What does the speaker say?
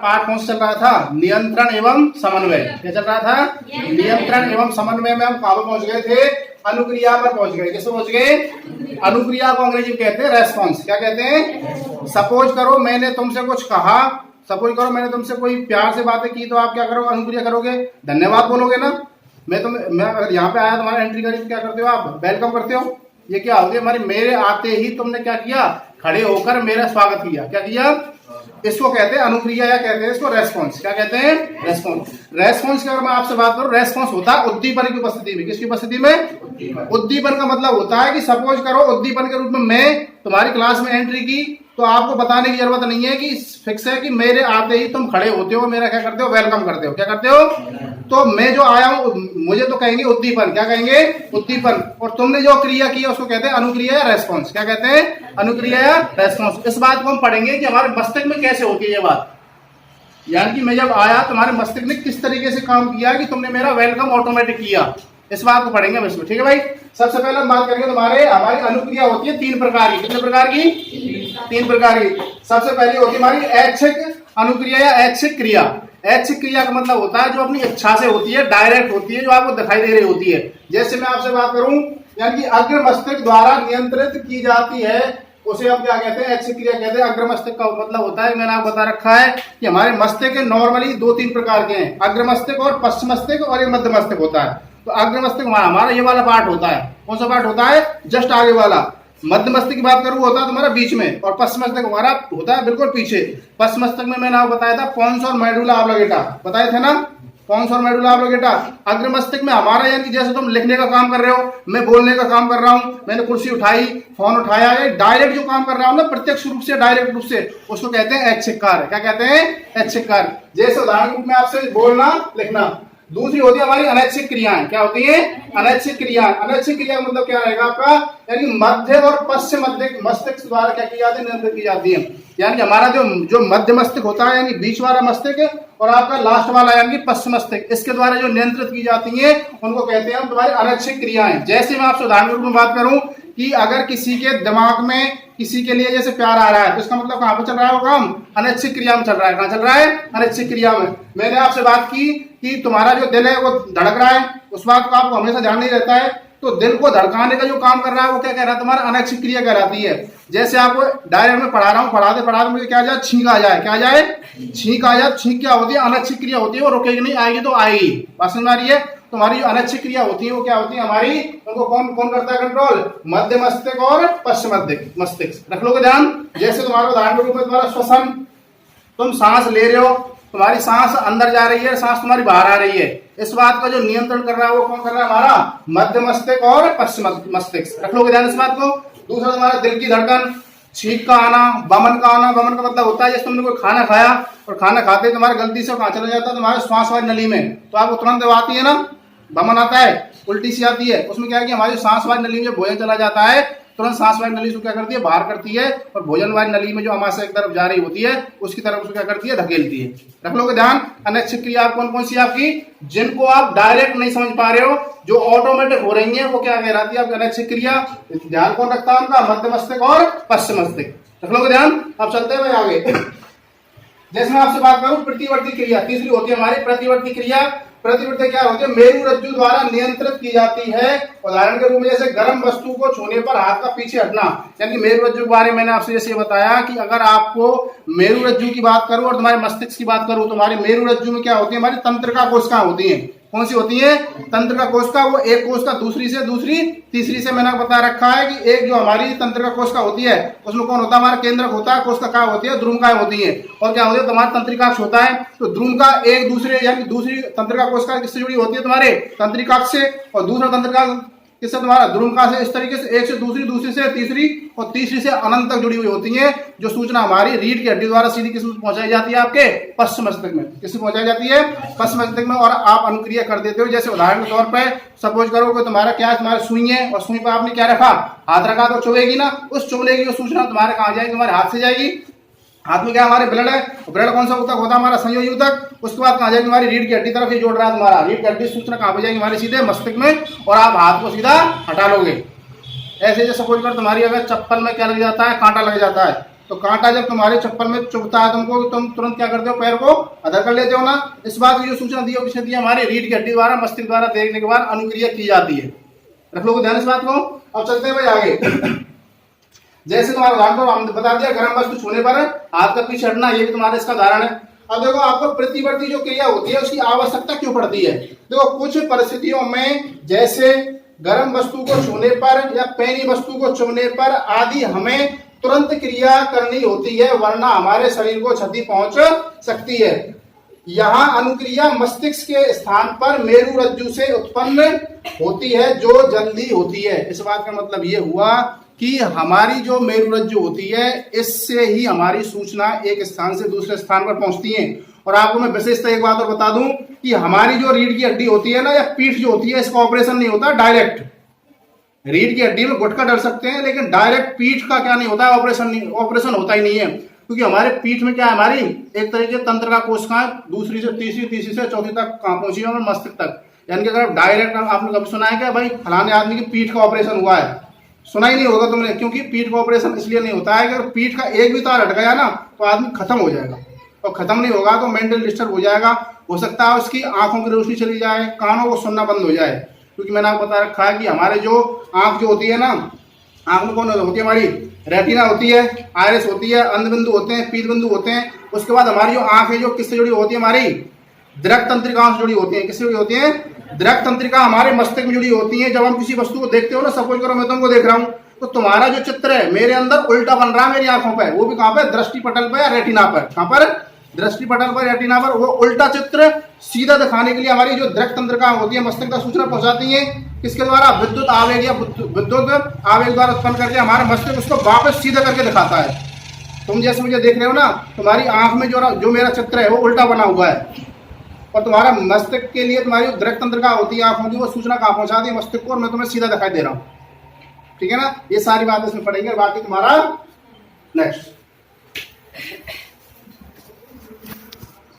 पाठ कौन सा चल रहा था? नियंत्रण एवं समन्वय। क्या चल रहा था? नियंत्रण एवं समन्वय में हम कहाँ पर पहुंच गए थे? अनुक्रिया पर पहुंच गए। किस पहुंच गए? अनुक्रिया को अंग्रेजी में कहते हैं रेस्पॉन्स। क्या कहते हैं? सपोज करो मैंने तुमसे कुछ कहा, सपोज करो मैंने तुमसे कोई प्यार से बातें की, तो आप क्या करोगे? अनुक्रिया करोगे, धन्यवाद बोलोगे ना। मैं अगर यहाँ पे आया, तुम्हारा एंट्री करी, तो क्या करते हो आप? वेलकम करते हो। ये क्या हो गया? मेरे आते ही तुमने क्या किया? खड़े होकर मेरा स्वागत किया। क्या किया? इसको कहते हैं अनुक्रिया, या कहते हैं इसको रेस्पॉन्स। क्या कहते हैं? रेस्पॉन्स। रेस्पॉन्स की अगर मैं आपसे बात करूं, रेस्पॉन्स होता है उद्दीपन की उपस्थिति में। किसकी उपस्थिति में? उद्दीपन का मतलब होता है कि सपोज करो उद्दीपन के रूप में मैं तुम्हारी क्लास में एंट्री की, तो आपको बताने की जरूरत नहीं है कि फिक्स है कि मेरे आते ही तुम खड़े होते हो, मेरा क्या करते हो? वेलकम करते हो। क्या करते हो? तो मैं जो आया हूं मुझे तो कहेंगे उद्दीपन। क्या कहेंगे? उद्दीपन। और तुमने जो क्रिया की उसको कहते हैं अनुक्रिया या रेस्पॉन्स। क्या कहते हैं? अनुक्रिया या रेस्पॉन्स। इस बात को हम पढ़ेंगे कि हमारे मस्तिष्क में कैसे होती है ये बात, यानी कि मैं जब आया तुम्हारे मस्तिष्क ने किस तरीके से काम किया कि तुमने मेरा वेलकम ऑटोमेटिक किया। इस बात को पढ़ेंगे हम इसमें। ठीक है भाई। सबसे पहले हम बात करेंगे हमारी अनुक्रिया होती है 3 प्रकार की। कितने प्रकार की? 3 प्रकार की। सबसे पहली होती है हमारी ऐच्छिक अनुक्रिया या ऐच्छिक क्रिया। ऐच्छिक क्रिया का मतलब होता है जो अपनी इच्छा से होती है, डायरेक्ट होती है, जो आपको दिखाई दे रही होती है। जैसे मैं आपसे बात करूं, यानी कि अग्र मस्तिष्क द्वारा नियंत्रित की जाती है, उसे हम क्या कहते हैं? ऐच्छिक क्रिया कहते हैं। अग्र मस्तिष्क का मतलब होता है, मैंने आपको बता रखा है कि हमारे मस्तिष्क नॉर्मली 2-3 प्रकार के हैं, अग्र मस्तिष्क और पश्चिम मस्तिष्क और एक मध्य मस्तिष्क होता है। तो अग्र मस्तिष्क हमारा ये वाला पार्ट होता है। कौन सा पार्ट होता है? जस्ट आगे वाला। मध्य मस्तिष्क की बात करूं होता है तुम्हारा बीच में, और पश्चिम मस्तिष्क हमारा होता है बिल्कुल पीछे। पश्चिम मस्तिष्क में मैंने आपको बताया था पोन्स और मेडुला ऑब्लिगेटा, बताए थे ना? पोन्स और मेडुला ऑब्लिगेटा। अग्र मस्तिष्क में हमारा, यानी जैसे तुम लिखने का काम कर रहे हो, मैं बोलने का काम कर रहा हूं, मैंने कुर्सी उठाई, फोन उठाया, डायरेक्ट जो काम कर रहा हूं ना, प्रत्यक्ष रूप से, डायरेक्ट रूप से, उसको कहते हैं ऐच्छिक कार्य। क्या कहते हैं? ऐच्छिक कार्य। जैसे उदाहरण के रूप में आपसे बोलना, लिखना। दूसरी होती है हमारी अनैच्छिक क्रियाएं। क्या होती है? अनैच्छिक क्रियाएं। अनैच्छिक क्रिया का मतलब क्या रहेगा आपका? यानी मध्य और पश्चिम मस्तिष्क द्वारा क्या की जाती है? नियंत्रित की जाती है। यानी हमारा जो मध्य मस्तिष्क होता है, यानी बीच वाला मस्तिष्क, और आपका लास्ट वाला यानी पश्चिम मस्तिष्क, इसके द्वारा जो नियंत्रित की जाती है उनको कहते हैं हम तुम्हारी अनैच्छिक क्रियाएं। जैसे मैं आपसे उदाहरण के रूप में बात करूं कि अगर किसी के दिमाग में किसी के लिए जैसे प्यार आ रहा है, तो इसका मतलब कहां पर चल रहा है वो काम? अनैच्छिक क्रिया में चल रहा है। कहां चल रहा है? अनैच्छिक क्रिया में। मैंने आपसे बात की कि तुम्हारा जो दिल है वो धड़क रहा है, उस बात को आपको हमेशा ध्यान नहीं रहता है, तो दिल को धड़काने का जो काम कर रहा है वो क्या कह रहा है? तुम्हारा अनैच्छिक क्रिया कहलाती है। जैसे आपको डायरेक्ट में पढ़ा रहा हूँ, पढ़ाते पढ़ाते मुझे क्या आ जाए? छींक आ जाए। क्या आ जाए? छींक आ जाए। छींक क्या होती है? अनैच्छिक क्रिया होती है, वो रुकेगी नहीं, आएगी तो आएगी। बात समझ आ रही है? तुम्हारी जो अनैच्छिक क्रिया होती है वो क्या होती है हमारी? उनको कौन करता है कंट्रोल? मध्य मस्तिष्क और पश्चिम मस्तिष्क। रख लोगे ध्यान। जैसे तुम्हारा उदाहरण के रूप में तुम्हारा श्वसन, तुम सांस ले रहे हो, तुम्हारी सांस अंदर जा रही है, सांस तुम्हारी बाहर आ रही है, इस बात का जो नियंत्रण कर रहा है वो कौन कर रहा है? हमारा मध्य मस्तिष्क और पश्चिम मस्तिष्क। रख लोगे ध्यान इस बात को। दूसरा तुम्हारा दिल की धड़कन, छींक का आना, बमन का आना। बमन का मतलब होता है जैसे तुमने कोई खाना खाया और खाना खाते तुम्हारी गलती से कहां चला जाता है? तुम्हारे श्वास वाली नली में, तो आपको तुरंत आती है ना, बमन आता है, उल्टी सी आती है। उसमें क्या है कि हमारी सांस वाली नली में भोजन चला जाता है, तुरंत सांस वाली नली से क्या करती है? बाहर करती है, और भोजन वाली नली में जो आमाशय एक तरफ जा रही होती है उसकी तरफ उसको क्या करती है? धकेलती है। रख लोगे ध्यान। अनैच्छिक क्रिया कौन कौन सी आपकी? जिनको आप डायरेक्ट नहीं समझ पा रहे हो, जो ऑटोमेटिक हो रही है, वो क्या कहलाती है आपकी? अनैच्छिक क्रिया। ध्यान कौन रखता है उनका? मध्य मस्तिष्क और पश्चिम मस्तिष्क। रख लोगे ध्यान। अब चलते हैं भाई आगे। जैसे मैं आपसे बात करूं प्रतिवर्ती क्रिया, तीसरी होती है हमारी प्रतिवर्ती क्रिया। प्रतिवर्ती क्या होती है? मेरु रज्जु द्वारा नियंत्रित की जाती है। उदाहरण के रूप में जैसे गर्म वस्तु को छूने पर हाथ का पीछे हटना, यानी मेरु रज्जु के बारे में मैंने आपसे जैसे ये बताया कि अगर आपको मेरु रज्जु की बात करूं और तुम्हारे मस्तिष्क की बात करूं, तो हमारी मेरु रज्जु में क्या होती है? हमारी तंत्रिका कोशिकाएं होती हैं। कौन सी होती है? तंत्रिका कोशिका। वो एक कोशिका दूसरी से, दूसरी तीसरी से, मैंने बता रखा है कि एक जो हमारी तंत्रिका कोशिका होती है उसमें कौन होता है? हमारा केंद्रक होता है। कोशिका क्या होती है? ध्रुवकाएं होती है। और क्या होती है? तुम्हारा तंत्रिकाक्ष होता है। तो ध्रुवका एक दूसरे, यानी दूसरी तंत्रिका कोशिका किससे जुड़ी होती है? तुम्हारे तंत्रिकाक्ष से। और दूसरा तंत्रिका किससे? तुम्हारा ध्रुवका से। इस तरीके से एक से दूसरी, दूसरी से तीसरी, और तीसरी से अनंत तक जुड़ी हुई होती है। जो सूचना हमारी रीढ़ की हड्डी द्वारा सीधी किस में पहुंचाई जाती है? आपके पश्चिम मस्तिष्क में। किसमें पहुंचाई जाती है? पश्चिम मस्तिष्क में। और आप अनुक्रिया कर देते हो। जैसे उदाहरण के तौर पर सपोज करो कि तुम्हारा क्या है? तुम्हारा सुई है, और सुई पर आपने क्या रखा? हाथ रखा, तो चुभेगी ना। उस चुभने की सूचना तुम्हारे कहां जाएगी? तुम्हारे हाथ से जाएगी। हाथ में क्या हमारे ब्लड है? ब्लड कौन सा ऊतक होता है? हमारा संयोजी ऊतक। उसके बाद कहां जाएगी? हमारी रीढ़ की हड्डी तरफ ही जोड़ रहा है तुम्हारा। रीढ़ की हड्डी सूचना कहां पे जाएगी? हमारे सीधे मस्तिष्क में, और आप हाथ को सीधा हटा लोगे। ऐसे जैसे सपोज कर तुम्हारी अगर चप्पल में क्या लग जाता है? कांटा लग जाता है, तो कांटा जब तुम्हारे चप्पल में चुभता है तुमको, तो तुम तुरंत क्या करते हो, पैर को अदर कर लेते हो ना। इस बात की जो सूचना दी है, किसने दी है, हमारी रीढ़ की हड्डी द्वारा, मस्तिष्क द्वारा देखने के बाद अनुक्रिया की जाती है। रख लो ध्यान इस बात को। अब चलते हैं भाई आगे। जैसे तुम्हारा उदाहरण हमने बता दिया, गर्म वस्तु छूने पर हाथ का पीछे हटना, ये भी तुम्हारा इसका उदाहरण है। अब देखो आपको प्रतिवर्ती जो क्रिया होती है उसकी आवश्यकता क्यों पड़ती है। देखो कुछ परिस्थितियों में जैसे गर्म वस्तु को छूने पर या पैनी वस्तु को चुभने पर आदि हमें तुरंत क्रिया करनी होती है, वरना हमारे शरीर को क्षति पहुंच सकती है। यहाँ अनुक्रिया मस्तिष्क के स्थान पर मेरु रज्जु से उत्पन्न होती है, जो जल्दी होती है। इस बात का मतलब ये हुआ कि हमारी जो मेरु रज्जु होती है, इससे ही हमारी सूचना एक स्थान से दूसरे स्थान पर पहुंचती है। और आपको मैं विशेषता एक बात और बता दूं कि हमारी जो रीढ़ की हड्डी होती है ना, या पीठ जो होती है, इसका ऑपरेशन नहीं होता डायरेक्ट। रीढ़ की हड्डी में गुटका डर सकते हैं, लेकिन डायरेक्ट पीठ का क्या नहीं होता, ऑपरेशन होता ही नहीं है। क्योंकि हमारे पीठ में क्या है, हमारी एक तरीके तंत्र का कोशिकाएं दूसरी से तीसरी, तीसरी से चौथी तक कहां पहुंची है, मस्तिष्क तक। यानी कि अगर डायरेक्ट आपने कभी सुना है क्या भाई फलाने आदमी की पीठ का ऑपरेशन हुआ है, सुना ही नहीं होगा तुमने। क्योंकि पीठ का ऑपरेशन इसलिए नहीं होता है कि अगर पीठ का एक भी तार हट गया ना तो आदमी खत्म हो जाएगा, और खत्म नहीं होगा तो मेंटल डिस्टर्ब हो जाएगा। हो सकता है उसकी आंखों की रोशनी चली जाए, कानों को सुनना बंद हो जाए। क्योंकि मैंने आपको बता रखा है कि हमारे जो आंख जो होती है ना, आंख में कौन होती है, हमारी रेटिना होती है, आयरिस होती है, अंधबिंदु होते हैं, पीत बिंदु होते हैं। उसके बाद हमारी जो आंख है जो किससे जुड़ी होती है, हमारी दृक तंत्रिकाओं से जुड़ी होती है। किससे जुड़ी होती है, दृक तंत्रिका हमारे मस्तिष्क में जुड़ी होती है। जब हम किसी वस्तु को देखते हो ना, सपोज करो मैं तुमको देख रहा हूँ, तो तुम्हारा जो चित्र है मेरे अंदर उल्टा बन रहा है मेरी आंखों पर, वो भी कहां पर, दृष्टि पटल पर या रेटिना पर। कहां पर, दृष्टि पटल पर, रेटिना पर। वो उल्टा चित्र सीधा दिखाने के लिए हमारी जो दृक तंत्रिका होती है मस्तिष्क तक सूचना पहुंचाती है। किसके द्वारा, विद्युत आवेग या विद्युत आवेग द्वारा उत्पन्न करके हमारे मस्तिष्क उसको वापस सीधा करके दिखाता है। तुम जैसे मुझे देख रहे हो ना, तुम्हारी आंख में जो मेरा चित्र है वो उल्टा बना हुआ है, और तुम्हारा मस्तिष्क के लिए तुम्हारी दृक तंत्रिका होती है आंखों की, वो सूचना कहां पहुंचाती है, मस्तिष्क को, और मैं तुम्हें सीधा दिखाई दे रहा हूं। ठीक है ना, ये सारी बात इसमें पढ़ेंगे। बाकी तुम्हारा नेक्स्ट